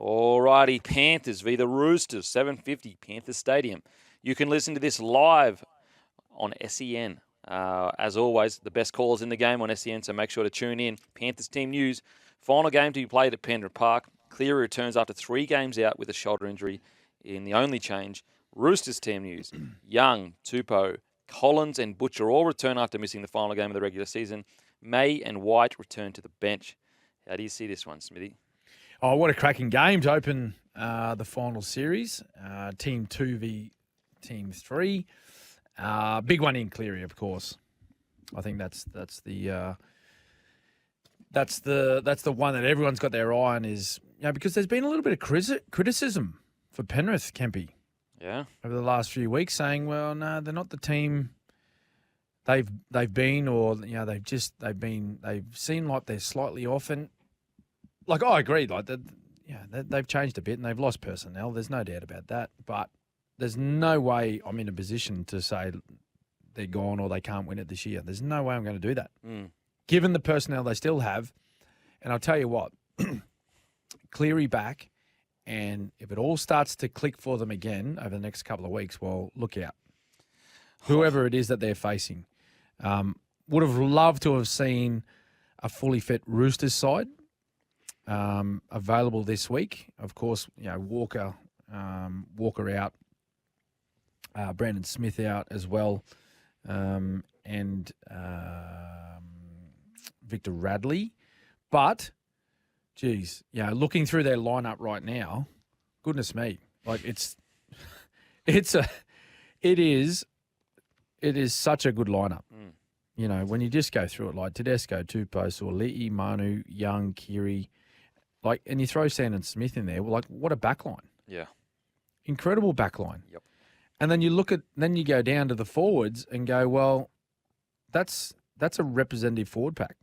Alrighty, Panthers v the Roosters, 7:50 Panthers Stadium. You can listen to this live on SEN. As always, the best callers in the game on SEN, so make sure to tune in. Panthers team news. Final game to be played at Penrith Park. Cleary returns after 3 games out with a shoulder injury in the only change. Roosters team news. Young, Tupou, Collins and Butcher all return after missing the final game of the regular season. May and White return to the bench. How do you see this one, Smithy? Oh, what a cracking game to open the final series. Team 2 v Team 3. Big one in Cleary, of course. I think that's the one that everyone's got their eye on, is because there's been a little bit of criticism for Penrith, Kempy. Yeah. Over the last few weeks, saying, well, no, they're not the team they've been, or they've seemed like they're slightly off. And like, I agree, like they've changed a bit and they've lost personnel. There's no doubt about that. But there's no way I'm in a position to say they're gone or they can't win it this year. There's no way I'm going to do that. Given the personnel they still have. And I'll tell you what, Cleary back, and if it all starts to click for them again over the next couple of weeks, well, look out. Whoever it is that they're facing. Would have loved to have seen a fully fit Roosters side available this week. Of course, Walker out, Brandon Smith out as well, and Victor Radley. But, geez, looking through their lineup right now, goodness me, like it is such a good lineup. When you just go through it, like Tedesco, Tupou, Suoli'i, Manu, Young, Kiri, and you throw Sandon Smith in there, what a backline. Yeah. Incredible backline. Yep. And then you go down to the forwards and go, well, that's a representative forward pack.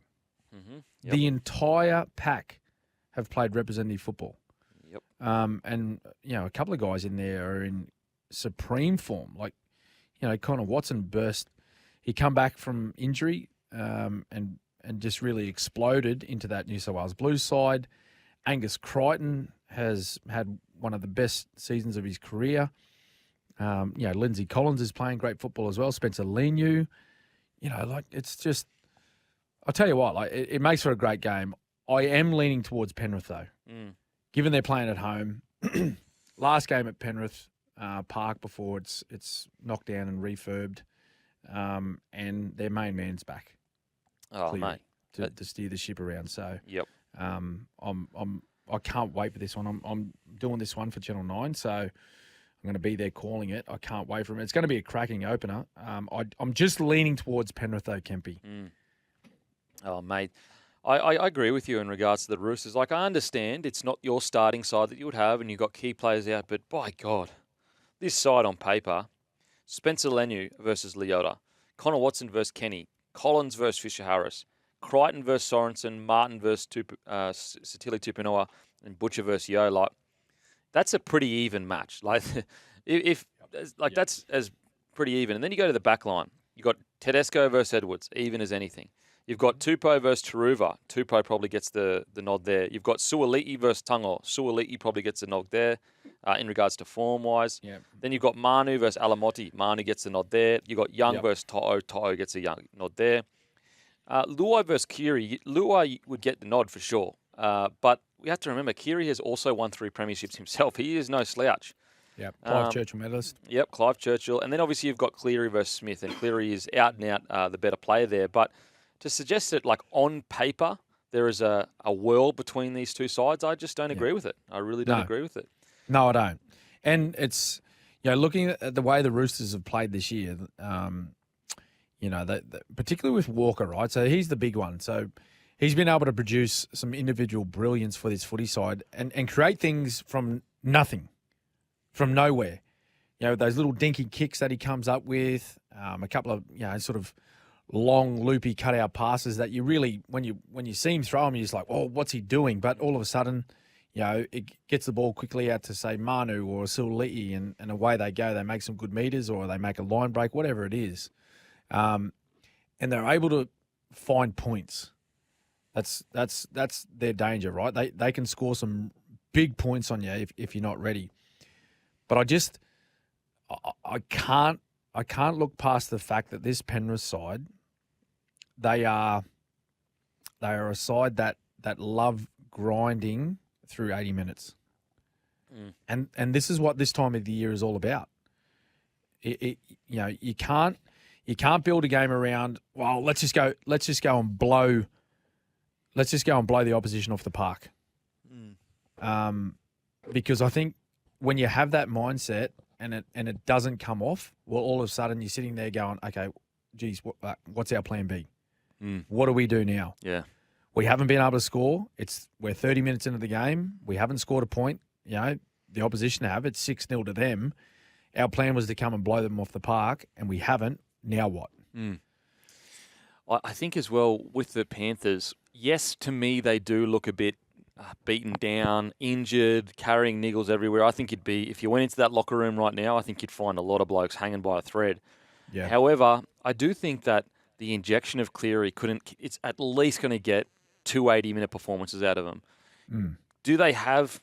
Mm-hmm. Yep. The entire pack have played representative football. Yep. And a couple of guys in there are in supreme form. Like, Connor Watson burst. He come back from injury and just really exploded into that New South Wales Blues side. Angus Crichton has had one of the best seasons of his career. Lindsay Collins is playing great football as well. Spencer Leniu. It's just, I'll tell you what, it makes for a great game. I am leaning towards Penrith, though, given they're playing at home. Last game at Penrith Park before it's knocked down and refurbed, and their main man's back. Oh, mate. To steer the ship around. So, yep. I can't wait for this one. I'm doing this one for Channel 9, so I'm going to be there calling it. I can't wait for it. It's going to be a cracking opener. I'm just leaning towards Penrith, though, Kempy. Oh, mate. I agree with you in regards to the Roosters. I understand it's not your starting side that you would have and you've got key players out, but by God, this side on paper, Spencer Leniu versus Leota, Connor Watson versus Kenny, Collins versus Fisher-Harris, Crichton versus Sorensen, Martin versus Satili Tupinoa, and Butcher versus Yo. That's a pretty even match. That's as pretty even. And then you go to the back line. You've got Tedesco versus Edwards, even as anything. You've got Tupou versus Taruva. Tupou probably gets the nod there. You've got Suoli'i versus Tungo. Suoli'i probably gets the nod there in regards to form-wise. Yep. Then you've got Manu versus Alamotti. Manu gets the nod there. You've got Young versus To'o. To'o gets a young nod there. Luai versus Kiri. Luai would get the nod for sure. But we have to remember, Kiri has also won 3 premierships himself. He is no slouch. Yep. Clive Churchill medalist. Yep, Clive Churchill. And then obviously you've got Cleary versus Smith, and Cleary is out and out the better player there. But to suggest that, on paper, there is a world between these two sides, I just don't agree with it. I really don't agree with it. No, I don't. And it's, looking at the way the Roosters have played this year, particularly with Walker, right? So he's the big one. So he's been able to produce some individual brilliance for this footy side and create things from nothing, from nowhere. Those little dinky kicks that he comes up with, a couple of, sort of long, loopy cutout passes that you really, when you see him throw them, you're just like, oh, what's he doing? But all of a sudden, it gets the ball quickly out to, say, Manu or Suoli'i, and away they go. They make some good meters, or they make a line break, whatever it is. And they're able to find points. That's their danger, right? They can score some big points on you if you're not ready. But I can't look past the fact that this Penrith side, they are a side that love grinding through 80 minutes. And this is what this time of the year is all about. You can't build a game around, well, let's just go and blow the opposition off the park. Because I think when you have that mindset and it doesn't come off, well, all of a sudden you're sitting there going, okay, geez, what's our plan B? What do we do now? Yeah. We haven't been able to score. We're 30 minutes into the game. We haven't scored a point. The opposition have. It's 6-0 to them. Our plan was to come and blow them off the park, and we haven't. Now what? I think as well with the Panthers, yes, to me they do look a bit beaten down, injured, carrying niggles everywhere. I think if you went into that locker room right now, I think you'd find a lot of blokes hanging by a thread. Yeah. However, I do think that the injection of Cleary it's at least going to get 2 80-minute performances out of them. Do they have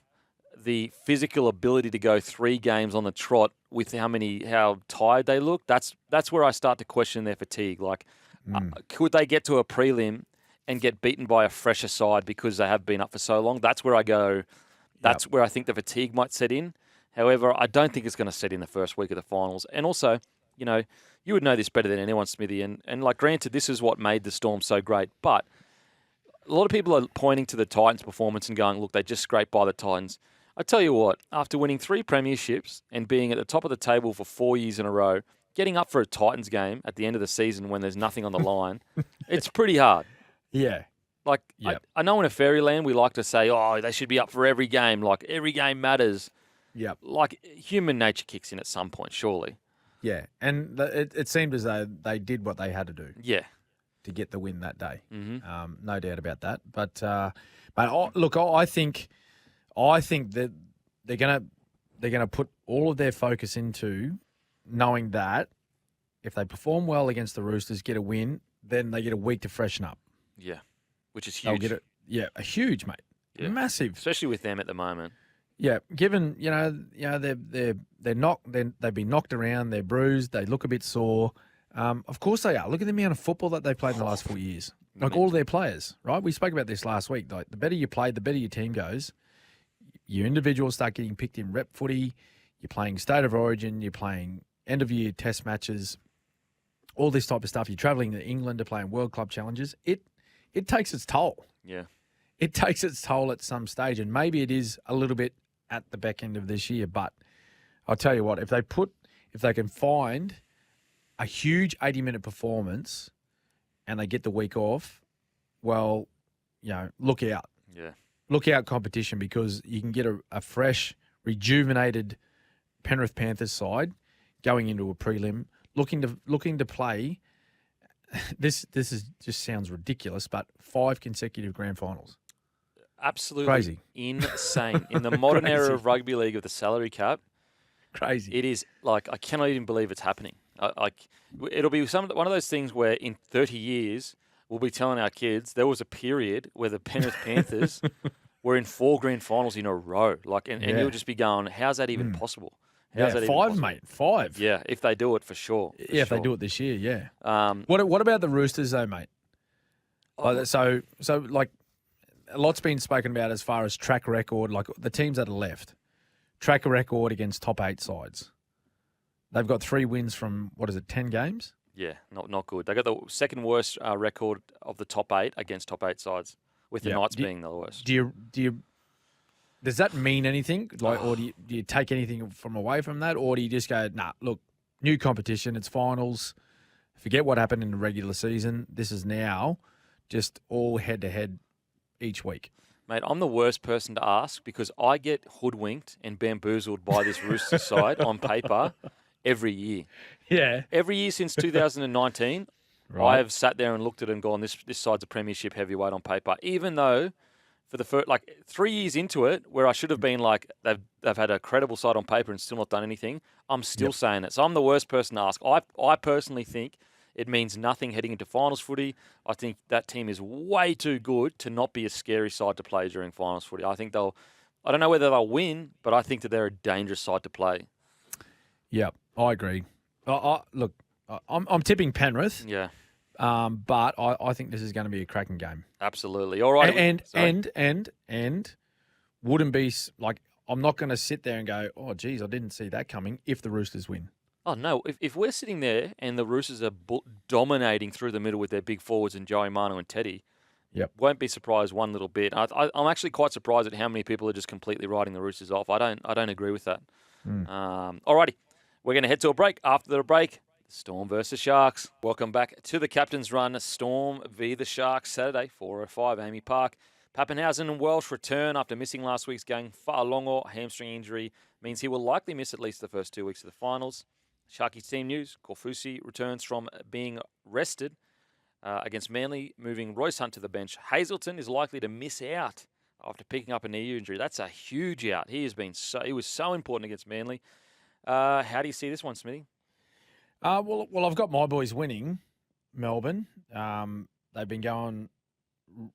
the physical ability to go 3 games on the trot with how tired they look? That's where I start to question their fatigue. Could they get to a prelim and get beaten by a fresher side because they have been up for so long? That's where I go. That's where I think the fatigue might set in. However, I don't think it's going to set in the first week of the finals. And also, you would know this better than anyone, Smithy. And granted, this is what made the Storm so great. But a lot of people are pointing to the Titans' performance and going, look, they just scraped by the Titans. I tell you what, after winning 3 premierships and being at the top of the table for 4 years in a row, getting up for a Titans game at the end of the season when there's nothing on the line, it's pretty hard. Yeah. I know in a fairyland we like to say, oh, they should be up for every game. Every game matters. Yep. Human nature kicks in at some point, surely. Yeah. And it seemed as though they did what they had to do. Yeah. To get the win that day. Mm-hmm. No doubt about that. But look, I think that they're gonna put all of their focus into knowing that if they perform well against the Roosters, get a win, then they get a week to freshen up. Yeah, which is They'll huge. get a huge, mate. Yeah. Massive, especially with them at the moment. Yeah, given they've been knocked around, they're bruised, they look a bit sore. Of course they are. Look at the amount of football that they've played in the last 4 years. All of their players, right? We spoke about this last week. The better you play, the better your team goes. Your individuals start getting picked in rep footy. You're playing state of origin. You're playing end of year test matches. All this type of stuff. You're travelling to England to play in World Club challenges. It takes its toll. Yeah, it takes its toll at some stage, and maybe it is a little bit at the back end of this year. But I'll tell you what, if they can find a huge 80-minute performance and they get the week off, well, look out. Yeah. Look out competition, because you can get a fresh, rejuvenated Penrith Panthers side going into a prelim, looking to play. This just sounds ridiculous, but 5 consecutive grand finals. Absolutely crazy, insane in the modern era of rugby league with the salary cap. Crazy. It is I cannot even believe it's happening. It'll be one of those things where in 30 years we'll be telling our kids there was a period where the Penrith Panthers were in 4 grand finals in a row. And you'll just be going, how's that even possible? How's that even 5, possible? mate. 5. Yeah, if they do it for sure. If they do it this year, yeah. What about the Roosters though, mate? So a lot's been spoken about as far as track record, like the teams that are left. Track record against top 8 sides. They've got 3 wins from, 10 games? Yeah, not good. They got the second worst record of the top 8 against top 8 sides, with the Knights being the worst. Does that mean anything? Or do you take anything from away from that, or do you just go, nah, look, new competition, it's finals. Forget what happened in the regular season. This is now just all head to head each week. Mate, I'm the worst person to ask because I get hoodwinked and bamboozled by this Roosters side on paper every year. Yeah. Every year since 2019, right. I have sat there and looked at it and gone, this side's a premiership heavyweight on paper. Even though for the first, 3 years into it, where I should have been they've had a credible side on paper and still not done anything, I'm still saying it. So I'm the worst person to ask. I personally think it means nothing heading into finals footy. I think that team is way too good to not be a scary side to play during finals footy. I think I don't know whether they'll win, but I think that they're a dangerous side to play. Yeah, I agree. Look, I'm tipping Penrith. Yeah, But I think this is going to be a cracking game. absolutely. All right. And wouldn't be like I'm not going to sit there and go, oh, geez, I didn't see that coming if the Roosters win. Oh, no. If we're sitting there and the Roosters are dominating through the middle with their big forwards and Joey Manu and Teddy, Yep. won't be surprised one little bit. I'm actually quite surprised at how many people are just completely writing the Roosters off. I don't agree with that. All righty. We're going to head to a break. After the break, Storm versus Sharks. Welcome back to the Captain's Run. Storm v the Sharks, Saturday, 4:05, Amy Park. Pappenhausen and Welsh return after missing last week's game. Fa'alogo hamstring injury means he will likely miss at least the first 2 weeks of the finals. Sharkies team news. Korfusi returns from being rested against Manly, moving Royce Hunt to the bench. Hazelton is likely to miss out after picking up a knee injury. That's a huge out. He was so important against Manly. How do you see this one, Smithy? Well, I've got my boys winning Melbourne. They've been going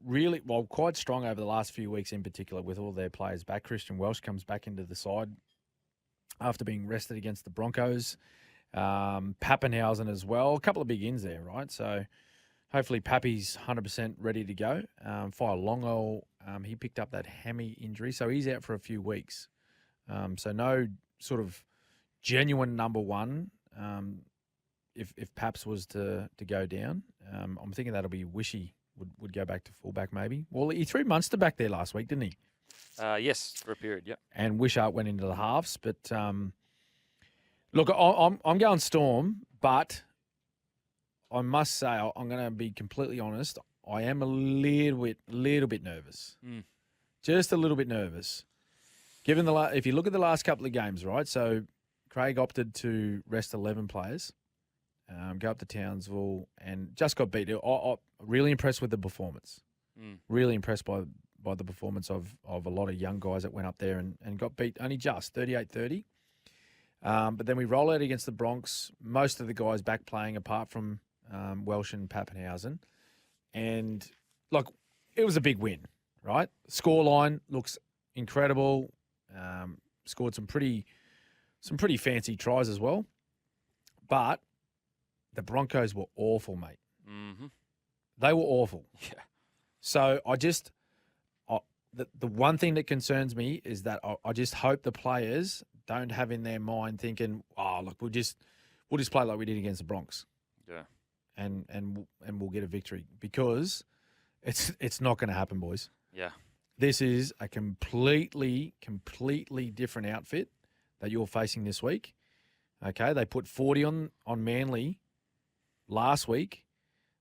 really quite strong over the last few weeks, in particular with all their players back. Christian Welsh comes back into the side after being rested against the Broncos. Pappenhausen as well. A couple of big ins there, right? So hopefully Pappy's 100% ready to go. Fa'alogo, he picked up that hammy injury, so he's out for a few weeks. So no sort of genuine number one. If Paps was to go down, I'm thinking that'll be Wishy would go back to fullback maybe. Well, he threw Munster back there last week, didn't he? Yes, for a period, yep. And Wishart went into the halves. But look, I'm going Storm, but I must say I'm going to be completely honest. I am a little bit nervous, just a little bit nervous. Given if you look at the last couple of games, right? So Craig opted to rest 11 players, go up to Townsville, and just got beat. I'm really impressed with the performance. Really impressed by the performance of a lot of young guys that went up there and got beat only just 38-30. But then we roll out against the Bronx. Most of the guys back playing apart from Welsh and Pappenhausen. And, look, it was a big win, right? Scoreline looks incredible. Scored some pretty fancy tries as well. But the Broncos were awful, mate. Mm-hmm. They were awful. Yeah. So the one thing that concerns me is that I just hope the players don't have in their mind thinking, oh, look, we'll just play like we did against the Bronx. Yeah. And we'll get a victory, because it's not going to happen, boys. Yeah. This is a completely different outfit that you're facing this week. Okay, they put 40 on Manly last week.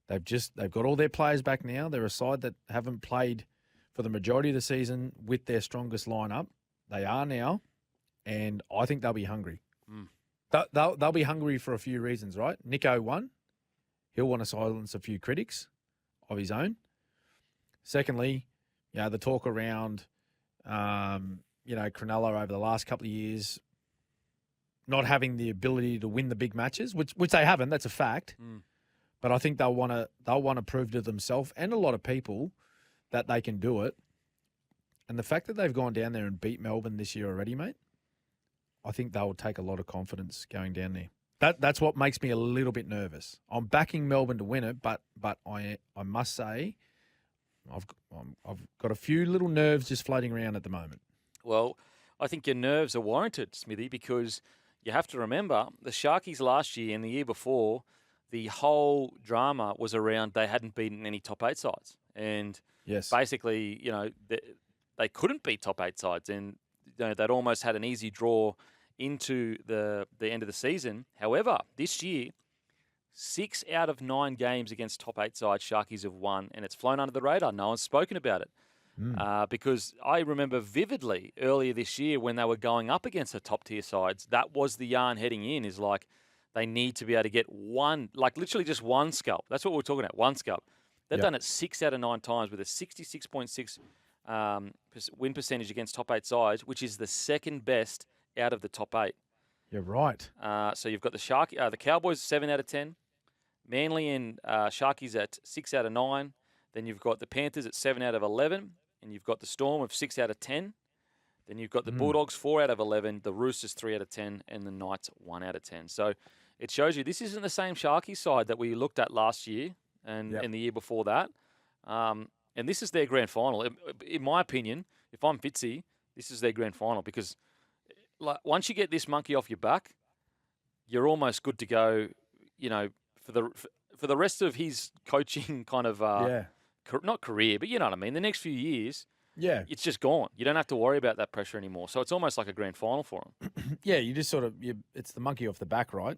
They've got all their players back now. They're a side that haven't played for the majority of the season with their strongest lineup. They are now, and I think they'll be hungry. They'll be hungry for a few reasons, right? Nico won. He'll want to silence a few critics of his own. Secondly, the talk around, Cronulla over the last couple of years not having the ability to win the big matches, which they haven't. That's a fact. But I think they'll want to prove to themselves and a lot of people that they can do it. And the fact that they've gone down there and beat Melbourne this year already, mate, I think they'll take a lot of confidence going down there. That's what makes me a little bit nervous. I'm backing Melbourne to win it, but I must say I've got a few little nerves just floating around at the moment. Well, I think your nerves are warranted, Smithy, because you have to remember the Sharkies last year and the year before, the whole drama was around they hadn't beaten any top 8 sides. And basically, they couldn't beat top 8 sides. And they'd almost had an easy draw into the end of the season. However, this year, 6 out of 9 games against top 8 sides Sharkies have won, and it's flown under the radar. No one's spoken about it. Because I remember vividly earlier this year when they were going up against the top-tier sides, that was the yarn heading in, is like they need to be able to get one, like literally just one scalp. That's what we're talking about, one scalp. They've done it 6 out of 9 times with a 66.6 win percentage against top 8 sides, which is the second best out of the top 8. You're right. So you've got the Cowboys 7 out of 10, Manly and Sharkies at 6 out of 9. Then you've got the Panthers at 7 out of 11, and you've got the Storm of 6 out of 10. Then you've got the Bulldogs 4 out of 11, the Roosters 3 out of 10, and the Knights 1 out of 10. So it shows you this isn't the same Sharky side that we looked at last year and the year before that. And this is their grand final. In my opinion, if I'm Fitzy, this is their grand final because once you get this monkey off your back, you're almost good to go, for the rest of his coaching kind of, not career, but you know what I mean, the next few years, it's just gone. You don't have to worry about that pressure anymore. So it's almost like a grand final for him. You just it's the monkey off the back, right?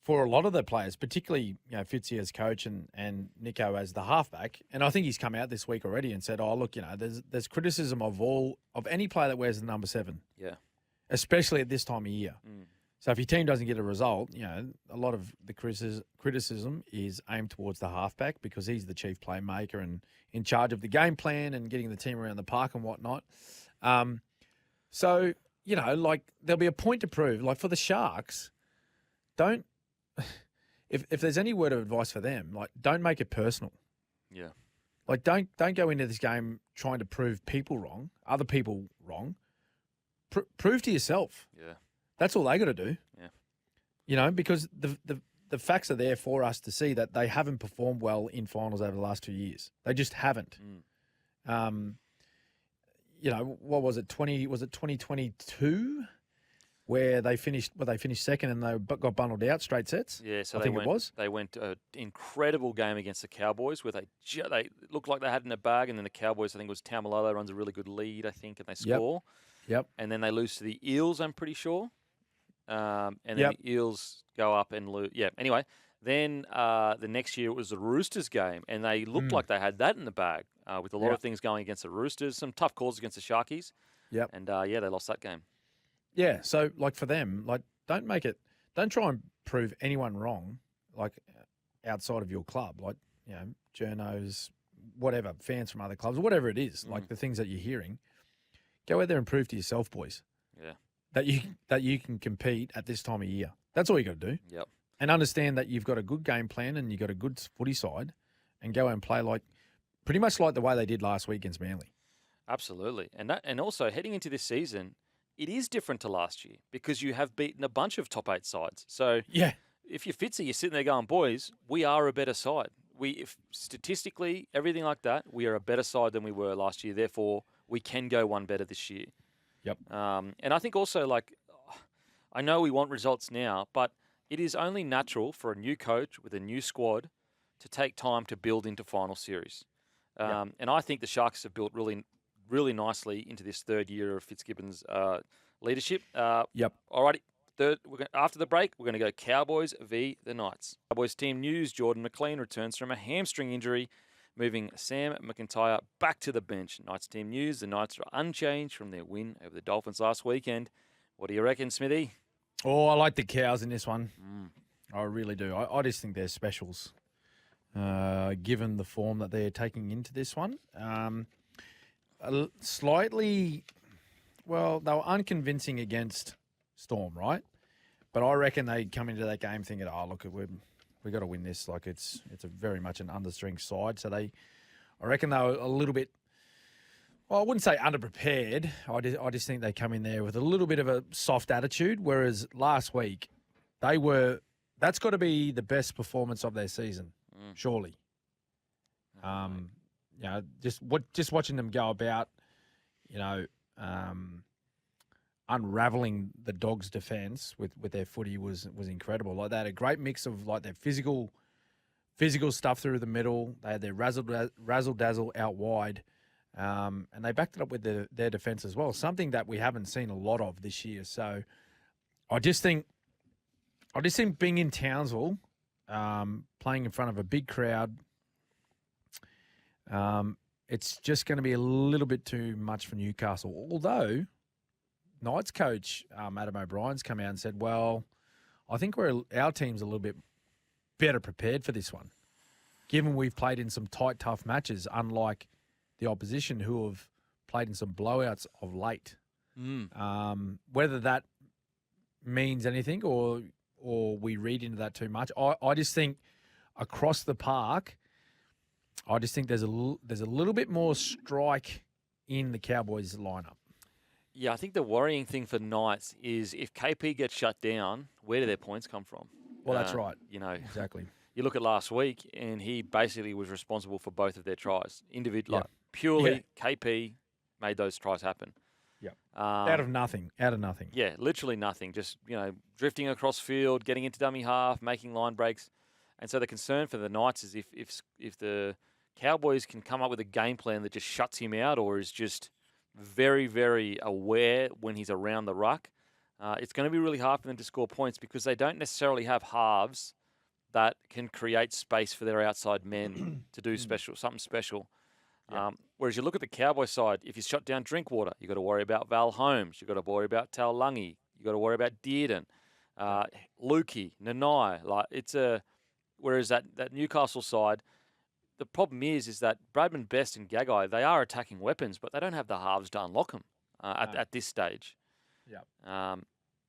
For a lot of the players, particularly Fitzy as coach and Nico as the halfback, and I think he's come out this week already and said, "Oh, look, there's criticism of any player that wears the number 7, especially at this time of year. So if your team doesn't get a result, a lot of the criticism is aimed towards the halfback because he's the chief playmaker and in charge of the game plan and getting the team around the park and whatnot. So there'll be a point to prove. Like for the Sharks, don't." If there's any word of advice for them, don't make it personal. Yeah. Don't go into this game trying to prove people wrong, other people wrong. Prove to yourself. Yeah. That's all they got to do. Yeah. Because the facts are there for us to see that they haven't performed well in finals over the last 2 years. They just haven't. What was it? 2022? Where they finished second and they got bundled out straight sets. Yeah, so They went an incredible game against the Cowboys where they looked like they had in a bag, and then the Cowboys, I think it was Tamalolo runs a really good lead, I think, and they score. Yep. And then they lose to the Eels, I'm pretty sure. And then the Eels go up and lose. Yeah. Anyway, then the next year it was the Roosters game, and they looked like they had that in the bag with a lot of things going against the Roosters, some tough calls against the Sharkies. Yep. And they lost that game. Yeah, so for them, don't try and prove anyone wrong, outside of your club, journos, whatever, fans from other clubs, whatever it is, the things that you're hearing. Go out there and prove to yourself, boys, that you can compete at this time of year. That's all you got to do. Yep. And understand that you've got a good game plan and you've got a good footy side, and go out and play pretty much like the way they did last week against Manly. Absolutely, and also heading into this season, it is different to last year because you have beaten a bunch of top 8 sides. So if you're Fitzy, you're sitting there going, boys, we are a better side. Statistically, everything like that, we are a better side than we were last year. Therefore, we can go one better this year. Yep. And I think also, I know we want results now, but it is only natural for a new coach with a new squad to take time to build into final series. And I think the Sharks have built really nicely into this third year of Fitzgibbon's leadership. Yep. Alrighty. After the break, we're going to go Cowboys v. the Knights. Cowboys team news, Jordan McLean returns from a hamstring injury, moving Sam McIntyre back to the bench. Knights team news, the Knights are unchanged from their win over the Dolphins last weekend. What do you reckon, Smithy? Oh, I like the Cows in this one. I really do. I just think they're specials, given the form that they're taking into this one. Slightly, they were unconvincing against Storm, right? But I reckon they come into that game thinking, "Oh, look, we got to win this." It's a very much an understrength side, so I reckon they were a little bit. Well, I wouldn't say underprepared. I just think they come in there with a little bit of a soft attitude. Whereas last week, that's got to be the best performance of their season, surely. Just watching them go about, unraveling the Dogs' defense with their footy was incredible. They had a great mix of their physical stuff through the middle. They had their razzle dazzle out wide, and they backed it up with their defense as well. Something that we haven't seen a lot of this year. So I just think being in Townsville, playing in front of a big crowd. It's just going to be a little bit too much for Newcastle. Although, Knights coach Adam O'Brien's come out and said, well, I think our team's a little bit better prepared for this one, given we've played in some tight, tough matches, unlike the opposition who have played in some blowouts of late. Whether that means anything or we read into that too much, I just think across the park, there's a little bit more strike in the Cowboys lineup. Yeah, I think the worrying thing for Knights is if KP gets shut down, where do their points come from? Well, that's right. You know, Exactly. you look at last week, and he basically was responsible for both of their tries. Yeah. Like purely KP made those tries happen. Yeah. Out of Um, nothing. Out of nothing. yeah, literally nothing. Just drifting across field, getting into dummy half, making line breaks. And so the concern for the Knights is if the Cowboys can come up with a game plan that just shuts him out or is just very, very aware when he's around the ruck, it's going to be really hard for them to score points because they don't necessarily have halves that can create space for their outside men to do something special. Yeah. Whereas you look at the Cowboy side, if you shut down Drinkwater, you've got to worry about Val Holmes, you've got to worry about Taulagi, you've got to worry about Dearden, Lukey, Nanai. Whereas that Newcastle side, the problem is that Bradman, Best, and Gagai, they are attacking weapons, but they don't have the halves to unlock them at this stage. Yeah.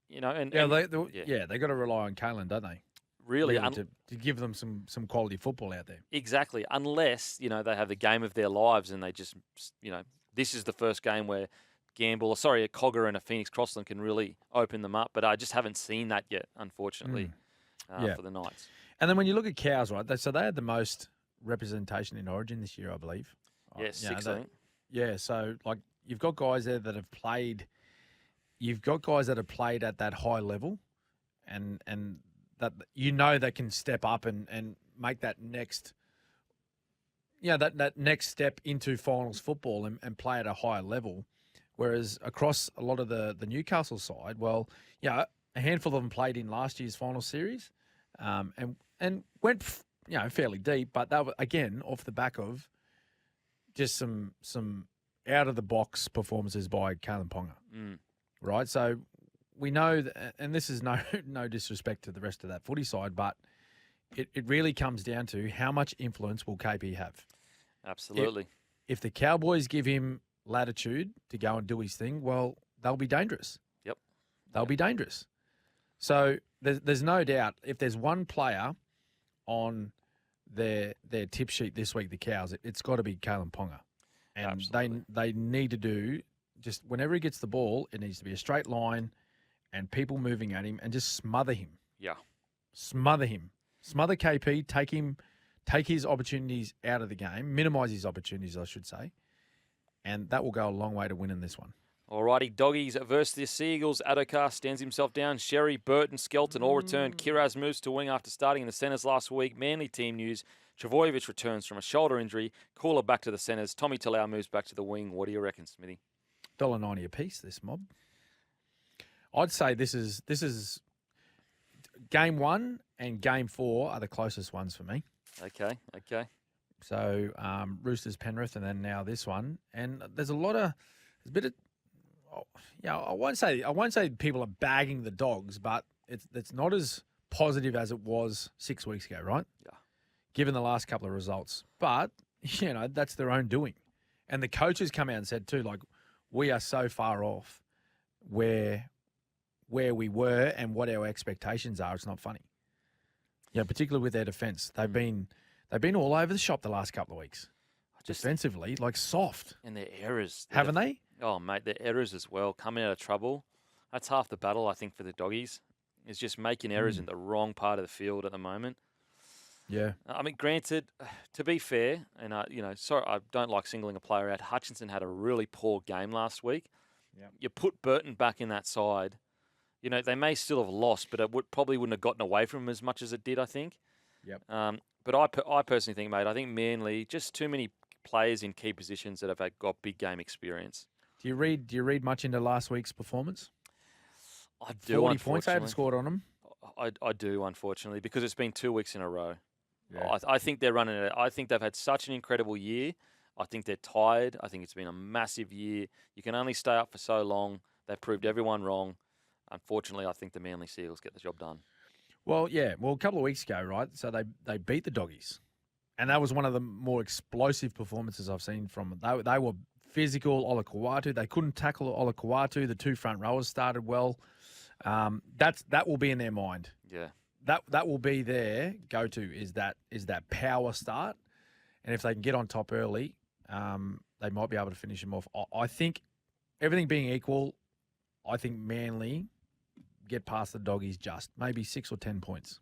They got to rely on Kalen, don't they? Really, to give them some quality football out there. Exactly, unless they have the game of their lives and they just this is the first game where a Cogger and a Phoenix Crossland can really open them up. But I just haven't seen that yet, unfortunately, for the Knights. And then when you look at Cows, right? So they had the most representation in Origin this year, I believe. Yes, 6, I think. Yeah, so like you've got guys there that have played. You've got guys that have played at that high level, and that they can step up and make that next, that next step into finals football and play at a higher level. Whereas across a lot of the Newcastle side, a handful of them played in last year's final series, and went fairly deep, but that was again off the back of just some out of the box performances by Kalen Ponga, right? So we know that, and this is no disrespect to the rest of that footy side, but it really comes down to how much influence will KP have. Absolutely. If the Cowboys give him latitude to go and do his thing, well, they'll be dangerous. Yep. They'll be dangerous. So there's no doubt if there's one player on their tip sheet this week, the Cows, it's got to be Kalen Ponga. And Absolutely. they need to do, just whenever he gets the ball, it needs to be a straight line and people moving at him and just smother him. Yeah. Smother him. Smother KP, take his opportunities out of the game, minimise his opportunities, I should say, and that will go a long way to winning this one. Alrighty, Doggies versus the Seagulls. Adokar stands himself down. Sherry, Burton, Skelton all return. Kiraz moves to wing after starting in the centres last week. Manly team news. Travojevic returns from a shoulder injury. Cooler back to the centres. Tommy Talau moves back to the wing. What do you reckon, Smithy? $1.90 a piece, this mob. I'd say this is game 1 and game 4 are the closest ones for me. Okay. So Roosters, Penrith, and then now this one. And there's a bit of, I won't say people are bagging the Dogs, but it's not as positive as it was 6 weeks ago, right? Yeah. Given the last couple of results. But, that's their own doing. And the coaches come out and said too, like, we are so far off where we were and what our expectations are. It's not funny. Particularly with their defence. They've been all over the shop the last couple of weeks. Defensively, like soft. And their errors. Haven't they? Oh, mate, their errors as well. Coming out of trouble. That's half the battle, I think, for the Doggies. Is just making errors in the wrong part of the field at the moment. Yeah. I mean, granted, to be fair, and sorry, I don't like singling a player out. Hutchinson had a really poor game last week. Yep. You put Burton back in that side, they may still have lost, but it probably wouldn't have gotten away from him as much as it did, I think. Yep. But I personally think, mate, I think Manly, just too many players in key positions that have got big game experience. Do you read much into last week's performance? I do. 40 points they haven't scored on them. I do, unfortunately, because it's been 2 weeks in a row. Yeah. I think they're running it. I think they've had such an incredible year. I think they're tired. I think it's been a massive year. You can only stay up for so long. They've proved everyone wrong. Unfortunately, I think the Manly Seagulls get the job done. Well, yeah. Well, a couple of weeks ago, right? So they beat the Doggies. And that was one of the more explosive performances I've seen from them. They were physical, Olakau'atu. They couldn't tackle Olakau'atu. The two front rowers started well. That will be in their mind. Yeah. That will be their go-to is that power start. And if they can get on top early, they might be able to finish them off. I think everything being equal, I think Manly get past the Doggies just maybe 6 or 10 points.